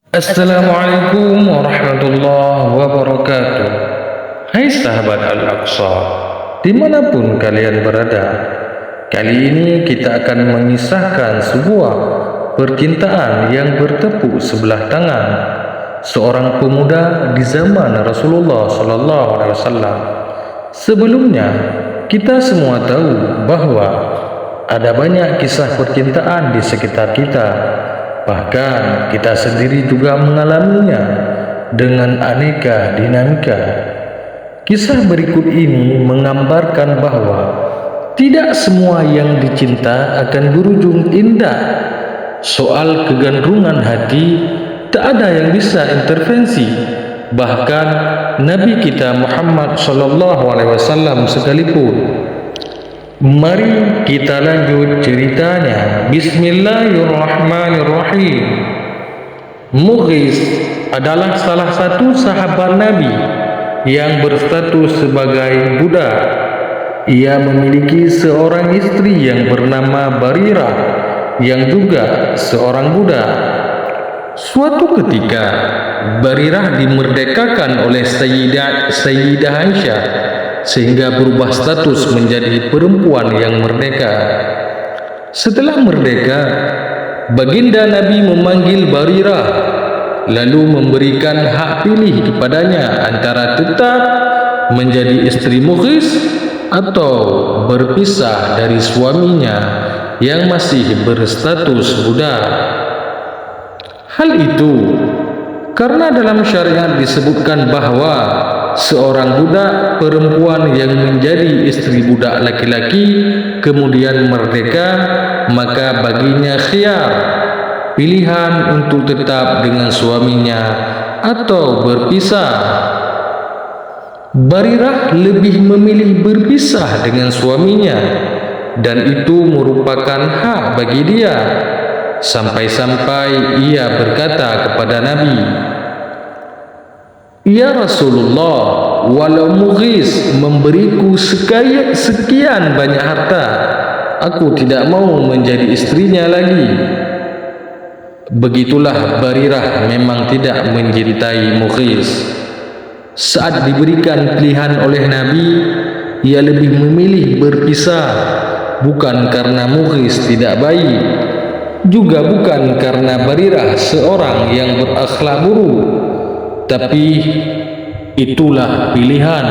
Assalamualaikum warahmatullahi wabarakatuh. Hai sahabat Al-Aqsa, dimanapun kalian berada, kali ini kita akan mengisahkan sebuah percintaan yang bertepuk sebelah tangan seorang pemuda di zaman Rasulullah SAW. Sebelumnya, kita semua tahu bahwa ada banyak kisah percintaan di sekitar kita. Bahkan kita sendiri juga mengalaminya dengan aneka dinamika. Kisah berikut ini menggambarkan bahwa tidak semua yang dicinta akan berujung indah. Soal kegandrungan hati, tak ada yang bisa intervensi. Bahkan Nabi kita Muhammad SAW sekalipun. Mari kita lanjut ceritanya. Bismillahirrahmanirrahim. Mughis adalah salah satu sahabat Nabi yang berstatus sebagai budak. Ia memiliki seorang istri yang bernama Barirah yang juga seorang budak. Suatu ketika Barirah dimerdekakan oleh Sayyidah Aisyah sehingga berubah status menjadi perempuan yang merdeka. Setelah merdeka, baginda Nabi memanggil Barirah lalu memberikan hak pilih kepadanya antara tetap menjadi istri Mughis atau berpisah dari suaminya yang masih berstatus budak. Hal itu karena dalam syariat disebutkan bahwa seorang budak perempuan yang menjadi istri budak laki-laki kemudian merdeka, maka baginya khiyar, pilihan untuk tetap dengan suaminya atau berpisah. Barirah lebih memilih berpisah dengan suaminya, dan itu merupakan hak bagi dia. Sampai-sampai ia berkata kepada Nabi, "Ya Rasulullah, walau Mughis memberiku sekian banyak harta, aku tidak mau menjadi istrinya lagi." Begitulah Barirah memang tidak mencintai Mughis. Saat diberikan pilihan oleh Nabi, ia lebih memilih berpisah, bukan karena Mughis tidak baik, juga bukan karena Barirah seorang yang berakhlak buruk, tapi itulah pilihan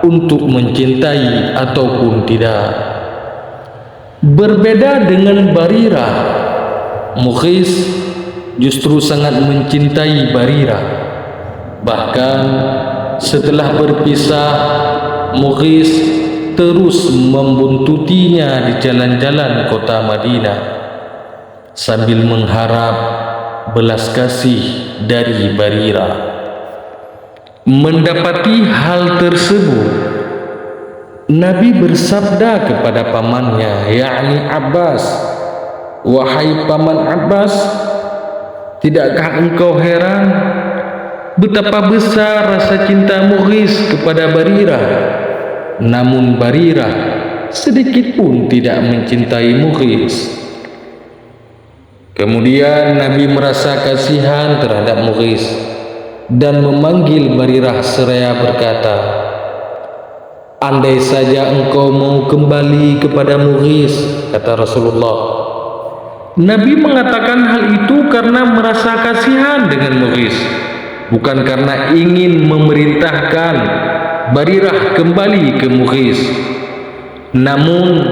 untuk mencintai ataupun tidak. Berbeda dengan Barirah, Mughis justru sangat mencintai Barirah. Bahkan setelah berpisah, Mughis terus membuntutinya di jalan-jalan kota Madinah sambil mengharap belas kasih dari Barirah. Mendapati hal tersebut, Nabi bersabda kepada pamannya, yakni Abbas, "Wahai paman Abbas, tidakkah engkau heran betapa besar rasa cinta Mughis kepada Barirah? Namun Barirah sedikit pun tidak mencintai Mughis." Kemudian Nabi merasa kasihan terhadap Mughis dan memanggil Barirah seraya berkata, "Andai saja engkau mau kembali kepada Mughis," kata Rasulullah. Nabi mengatakan hal itu karena merasa kasihan dengan Mughis, bukan karena ingin memerintahkan Barirah kembali ke Mughis. Namun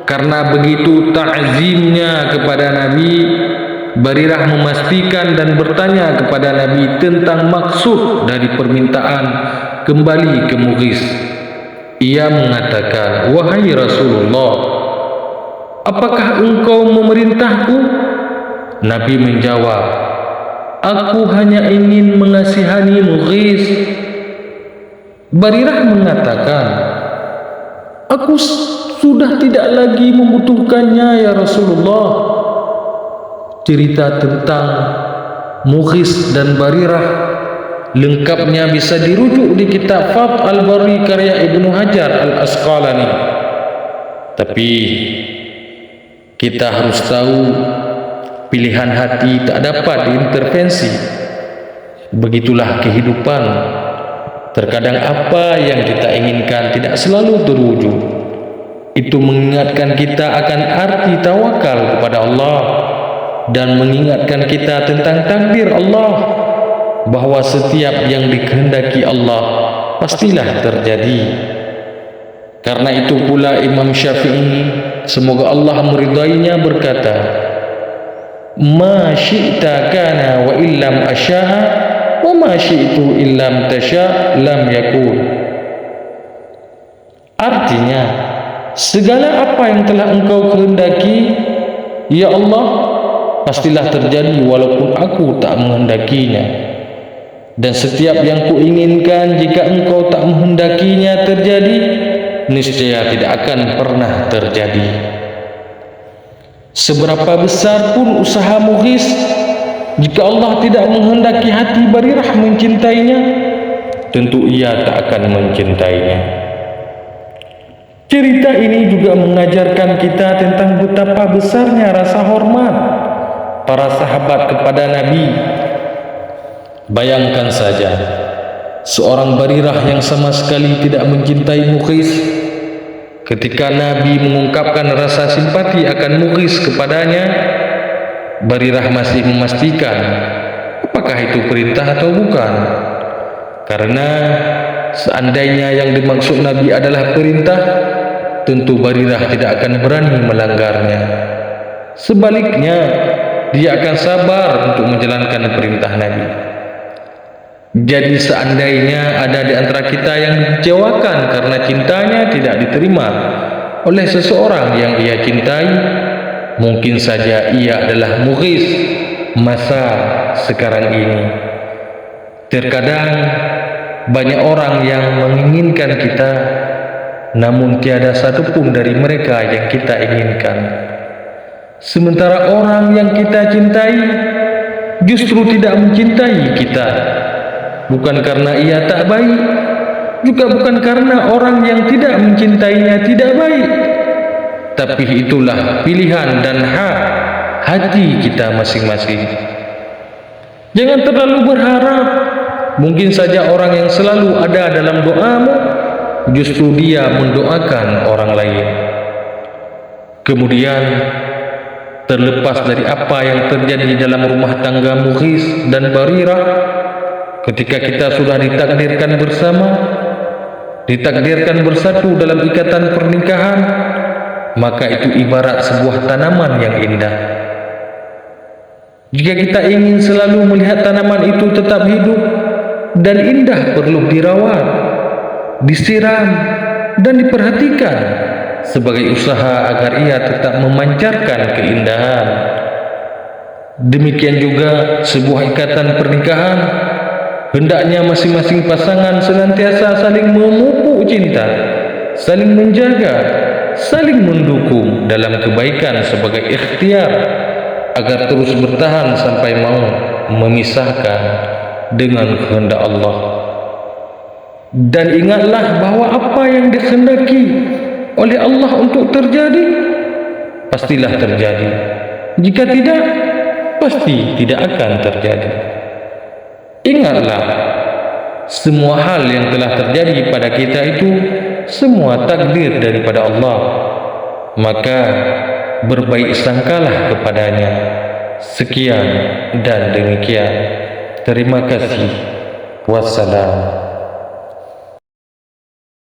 karena begitu ta'zimnya kepada Nabi, Barirah memastikan dan bertanya kepada Nabi tentang maksud dari permintaan kembali ke Mughis. Ia mengatakan, "Wahai Rasulullah, apakah engkau memerintahku?" Nabi menjawab, "Aku hanya ingin mengasihani Mughis." Barirah mengatakan, "Aku sudah tidak lagi membutuhkannya ya Rasulullah." Cerita tentang Mughis dan Barirah lengkapnya bisa dirujuk di kitab Fath al-Bari karya Ibnu Hajar al-Asqalani. Tapi kita harus tahu pilihan hati tak dapat diintervensi. Begitulah kehidupan. Terkadang apa yang kita inginkan tidak selalu terwujud. Itu mengingatkan kita akan arti tawakal kepada Allah dan mengingatkan kita tentang takdir Allah, bahwa setiap yang dikehendaki Allah pastilah terjadi. Karena itu pula Imam Syafi'i, semoga Allah meridainya, berkata, "Ma syi'ta kana wa illam asya'a wa ma syi'tu illam tasya' lam yakun." Artinya, segala apa yang telah engkau kehendaki, ya Allah, pastilah terjadi walaupun aku tak menghendakinya. Dan setiap yang kuinginkan, jika engkau tak menghendakinya terjadi, niscaya tidak akan pernah terjadi. Seberapa besar pun usaha Mughis, jika Allah tidak menghendaki hati Barirah mencintainya, tentu ia tak akan mencintainya. Cerita ini juga mengajarkan kita tentang betapa besarnya rasa hormat para sahabat kepada Nabi. Bayangkan saja, seorang Barirah yang sama sekali tidak mencintai Mughis, ketika Nabi mengungkapkan rasa simpati akan Mughis kepadanya, Barirah masih memastikan apakah itu perintah atau bukan. Karena seandainya yang dimaksud Nabi adalah perintah, tentu Barirah tidak akan berani melanggarnya. Sebaliknya, dia akan sabar untuk menjalankan perintah Nabi. Jadi seandainya ada di antara kita yang dikecewakan karena cintanya tidak diterima oleh seseorang yang ia cintai, mungkin saja ia adalah Mughis masa sekarang ini. Terkadang banyak orang yang menginginkan kita, namun tiada satupun dari mereka yang kita inginkan. Sementara orang yang kita cintai justru tidak mencintai kita. Bukan karena ia tak baik, juga bukan karena orang yang tidak mencintainya tidak baik, tapi itulah pilihan dan hak hati kita masing-masing. Jangan terlalu berharap. Mungkin saja orang yang selalu ada dalam doamu, justru dia mendoakan orang lain. Kemudian, terlepas dari apa yang terjadi dalam rumah tangga Mughis dan Barirah, ketika kita sudah ditakdirkan bersama, ditakdirkan bersatu dalam ikatan pernikahan, maka itu ibarat sebuah tanaman yang indah. Jika kita ingin selalu melihat tanaman itu tetap hidup dan indah, perlu dirawat, disiram, dan diperhatikan sebagai usaha agar ia tetap memancarkan keindahan. Demikian juga sebuah ikatan pernikahan, hendaknya masing-masing pasangan senantiasa saling memupuk cinta, saling menjaga, saling mendukung dalam kebaikan sebagai ikhtiar agar terus bertahan sampai mau memisahkan dengan kehendak Allah. Dan ingatlah bahwa apa yang dikehendaki oleh Allah untuk terjadi, pastilah terjadi. Jika tidak, pasti tidak akan terjadi. Ingatlah, semua hal yang telah terjadi pada kita itu semua takdir daripada Allah. Maka berbaik sangkalah kepadanya. Sekian dan demikian. Terima kasih. Wassalam.